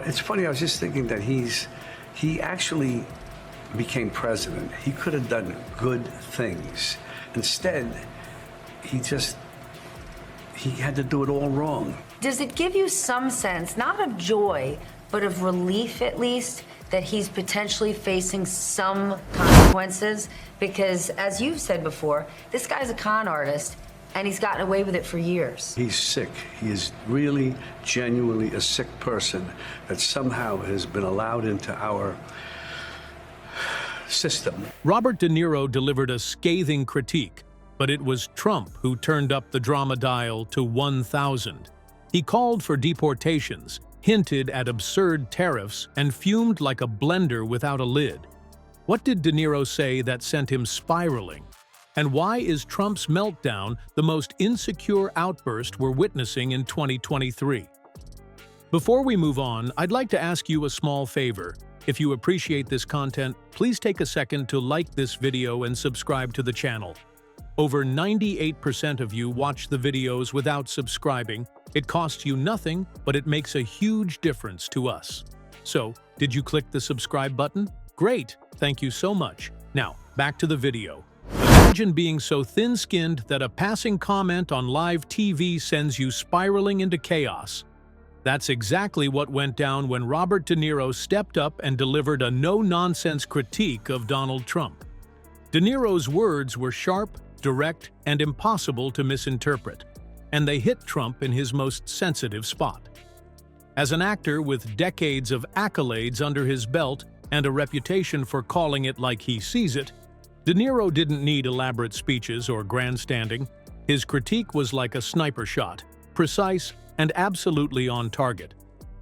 It's funny, I was just thinking that he actually became president. He could have done good things. Instead, he had to do it all wrong. Does it give you some sense, not of joy, but of relief at least, that he's potentially facing some consequences? Because as you've said before, this guy's a con artist and he's gotten away with it for years. He's sick. He is really, genuinely a sick person that somehow has been allowed into our system. Robert De Niro delivered a scathing critique, but it was Trump who turned up the drama dial to 1,000. He called for deportations, hinted at absurd tariffs, and fumed like a blender without a lid. What did De Niro say that sent him spiraling? And why is Trump's meltdown the most insecure outburst we're witnessing in 2023? Before we move on, I'd like to ask you a small favor. If you appreciate this content, please take a second to like this video and subscribe to the channel. Over 98% of you watch the videos without subscribing. It costs you nothing, but it makes a huge difference to us. So, did you click the subscribe button? Great, thank you so much. Now, back to the video. Imagine being so thin-skinned that a passing comment on live TV sends you spiraling into chaos. That's exactly what went down when Robert De Niro stepped up and delivered a no-nonsense critique of Donald Trump. De Niro's words were sharp, direct, and impossible to misinterpret, and they hit Trump in his most sensitive spot. As an actor with decades of accolades under his belt and a reputation for calling it like he sees it, De Niro didn't need elaborate speeches or grandstanding. His critique was like a sniper shot, precise and absolutely on target.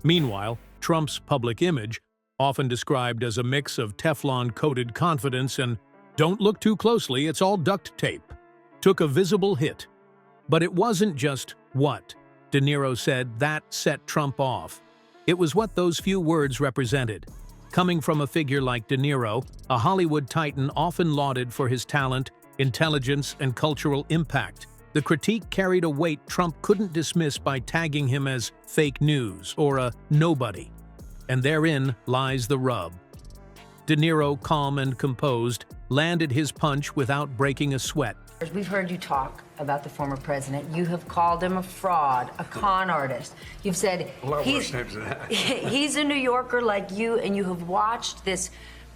Meanwhile, Trump's public image, often described as a mix of Teflon-coated confidence and "don't look too closely, it's all duct tape," took a visible hit. But it wasn't just what De Niro said that set Trump off. It was what those few words represented. Coming from a figure like De Niro, a Hollywood titan often lauded for his talent, intelligence, and cultural impact, the critique carried a weight Trump couldn't dismiss by tagging him as fake news or a nobody. And therein lies the rub. De Niro, calm and composed, landed his punch without breaking a sweat. We've heard you talk about the former president. You have called him a fraud, a con artist. You've said he's a New Yorker like you, and you have watched this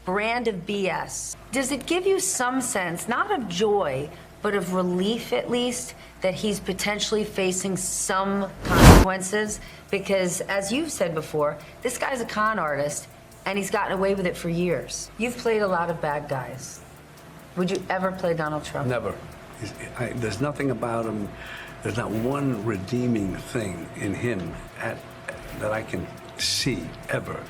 brand of BS. Does it give you some sense, not of joy, but of relief at least, that he's potentially facing some consequences? Because as you've said before, this guy's a con artist and he's gotten away with it for years. You've played a lot of bad guys. Would you ever play Donald Trump? Never. There's nothing about him, there's not one redeeming thing in him that I can see, ever.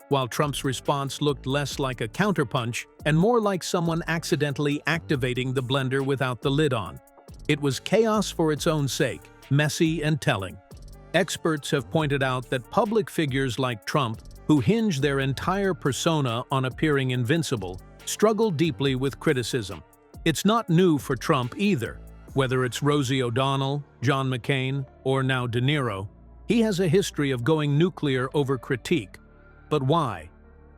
While Trump's response looked less like a counterpunch and more like someone accidentally activating the blender without the lid on. It was chaos for its own sake, messy and telling. Experts have pointed out that public figures like Trump, who hinge their entire persona on appearing invincible, struggle deeply with criticism. It's not new for Trump either. Whether it's Rosie O'Donnell, John McCain, or now De Niro, he has a history of going nuclear over critique. But why?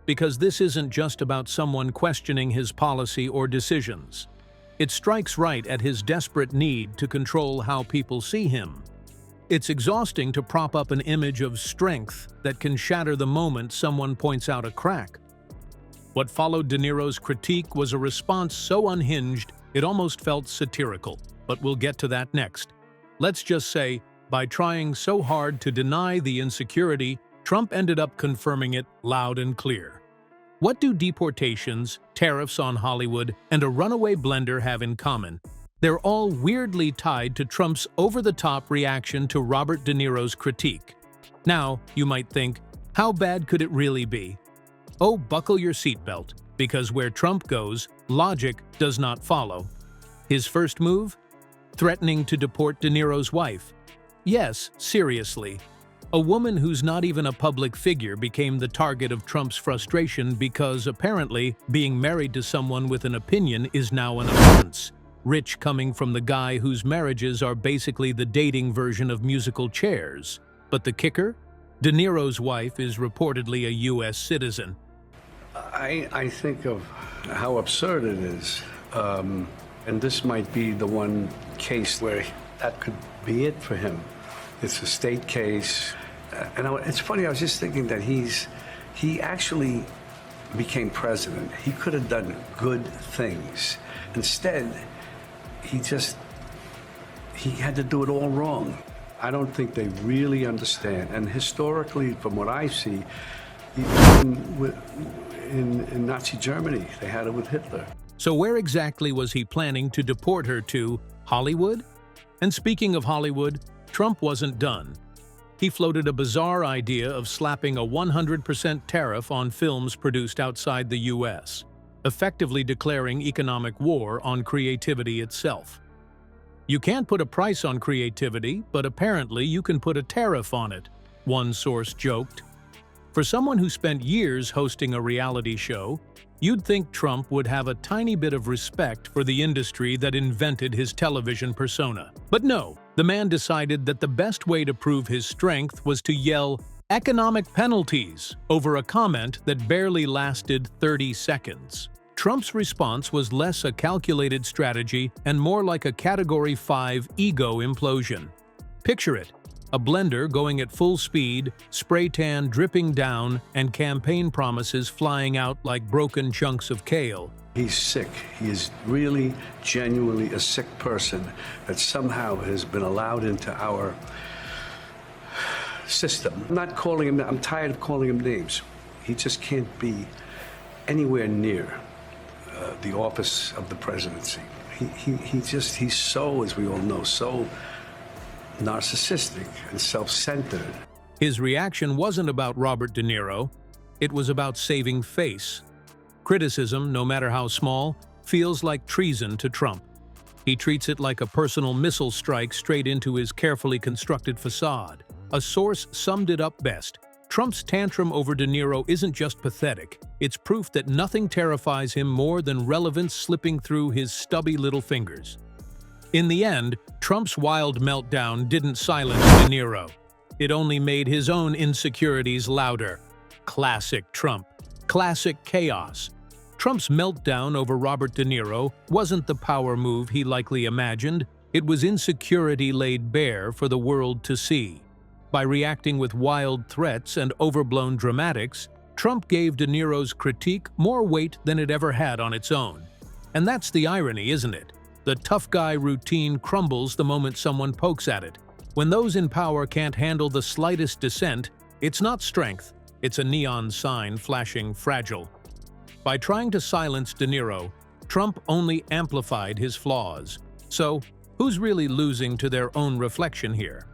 Because this isn't just about someone questioning his policy or decisions. It strikes right at his desperate need to control how people see him. It's exhausting to prop up an image of strength that can shatter the moment someone points out a crack. What followed De Niro's critique was a response so unhinged it almost felt satirical, but we'll get to that next. Let's just say, by trying so hard to deny the insecurity, Trump ended up confirming it loud and clear. What do deportations, tariffs on Hollywood, and a runaway blender have in common? They're all weirdly tied to Trump's over-the-top reaction to Robert De Niro's critique. Now, you might think, how bad could it really be? Oh, buckle your seatbelt, because where Trump goes, logic does not follow. His first move? Threatening to deport De Niro's wife. Yes, seriously. A woman who's not even a public figure became the target of Trump's frustration because, apparently, being married to someone with an opinion is now an offense. Rich coming from the guy whose marriages are basically the dating version of musical chairs. But the kicker? De Niro's wife is reportedly a U.S. citizen. I think of how absurd it is. And this might be the one case where that could be it for him. It's a state case. It's funny, I was just thinking that he actually became president. He could have done good things. Instead, he had to do it all wrong. I don't think they really understand. And historically, from what I see, even in Nazi Germany, they had it with Hitler. So where exactly was he planning to deport her to? Hollywood? And speaking of Hollywood, Trump wasn't done. He floated a bizarre idea of slapping a 100% tariff on films produced outside the U.S., effectively declaring economic war on creativity itself. You can't put a price on creativity, but apparently you can put a tariff on it, one source joked. For someone who spent years hosting a reality show, you'd think Trump would have a tiny bit of respect for the industry that invented his television persona. But no, the man decided that the best way to prove his strength was to yell "economic penalties" over a comment that barely lasted 30 seconds. Trump's response was less a calculated strategy and more like a Category 5 ego implosion. Picture it. A blender going at full speed, spray tan dripping down, and campaign promises flying out like broken chunks of kale. He's sick. He is really, genuinely a sick person that somehow has been allowed into our system. I'm tired of calling him names. He just can't be anywhere near the office of the presidency. He's so, as we all know, so narcissistic and self-centered. His reaction wasn't about Robert De Niro. It was about saving face. Criticism, no matter how small, feels like treason to Trump. He treats it like a personal missile strike straight into his carefully constructed facade. A source summed it up best. Trump's tantrum over De Niro isn't just pathetic. It's proof that nothing terrifies him more than relevance slipping through his stubby little fingers. In the end, Trump's wild meltdown didn't silence De Niro. It only made his own insecurities louder. Classic Trump. Classic chaos. Trump's meltdown over Robert De Niro wasn't the power move he likely imagined. It was insecurity laid bare for the world to see. By reacting with wild threats and overblown dramatics, Trump gave De Niro's critique more weight than it ever had on its own. And that's the irony, isn't it? The tough guy routine crumbles the moment someone pokes at it. When those in power can't handle the slightest dissent, it's not strength, it's a neon sign flashing fragile. By trying to silence De Niro, Trump only amplified his flaws. So, who's really losing to their own reflection here?